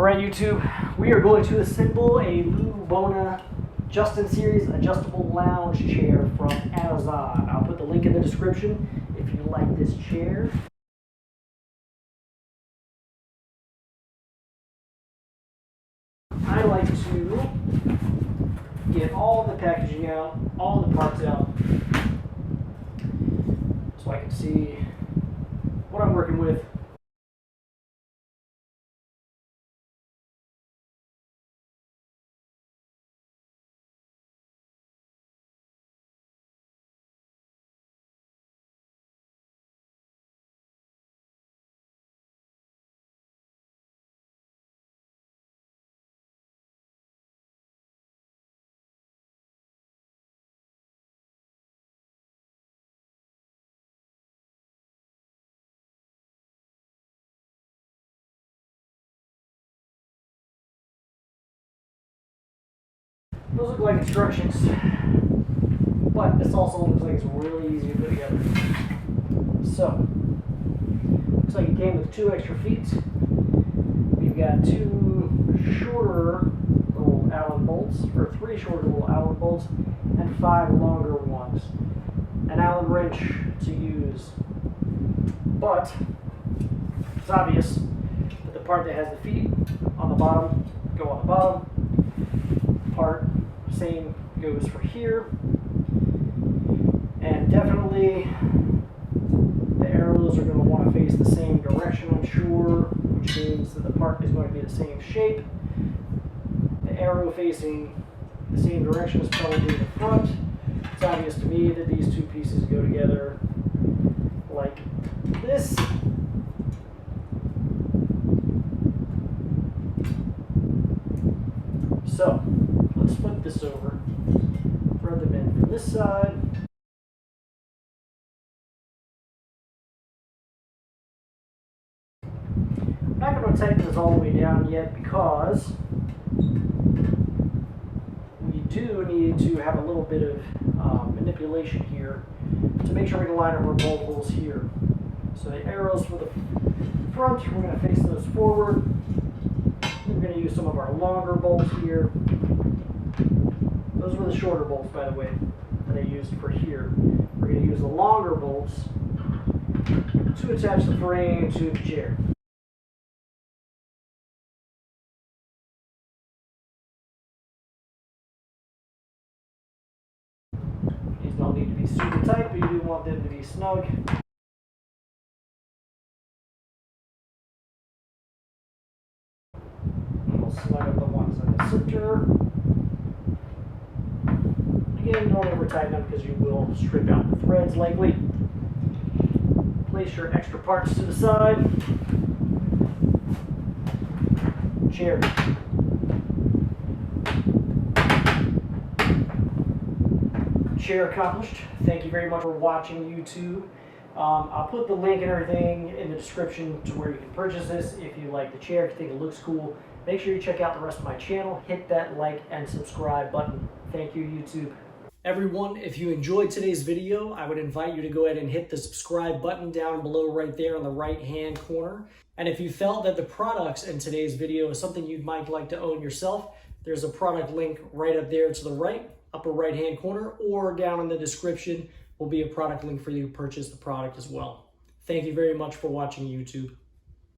Alright YouTube, we are going to assemble a new Bona Justin Series adjustable lounge chair from Amazon. I'll put the link in the description if you like this chair. I like to get all the packaging out, all the parts out, so I can see what I'm working with. Those look like instructions, but this also looks like it's really easy to put together. So, looks like it came with 2 extra feet. We've got 2 shorter little Allen bolts, or 3 shorter little Allen bolts, and 5 longer ones. An Allen wrench to use, but it's obvious that the part that has the feet on the bottom go on the bottom. Part same goes for here, and definitely the arrows are going to want to face the same direction, I'm sure, which means that the part is going to be the same shape. The arrow facing the same direction is probably the front. It's obvious to me that these 2 pieces go together like this. So let's flip this over, thread them in from this side. I'm not going to tighten this all the way down yet because we do need to have a little bit of manipulation here to make sure we can line up our bolt holes here. So the arrows for the front, we're going to face those forward. We're going to use some of our longer bolts here. Those were the shorter bolts, by the way, that I used for here. We're going to use the longer bolts to attach the frame to the chair. These don't need to be super tight, but you do want them to be snug. And we'll snug up the ones in the center. Again, don't over tighten them because you will strip out the threads likely. Place your extra parts to the side. Chair. Chair accomplished. Thank you very much for watching YouTube. I'll put the link and everything in the description to where you can purchase this if you like the chair, if you think it looks cool. Make sure you check out the rest of my channel. Hit that like and subscribe button. Thank you, YouTube. Everyone, if you enjoyed today's video, I would invite you to go ahead and hit the subscribe button down below right there on the right hand corner. And if you felt that the products in today's video is something you might like to own yourself, there's a product link right up there to the right, upper right hand corner, or down in the description will be a product link for you to purchase the product as well. Thank you very much for watching YouTube.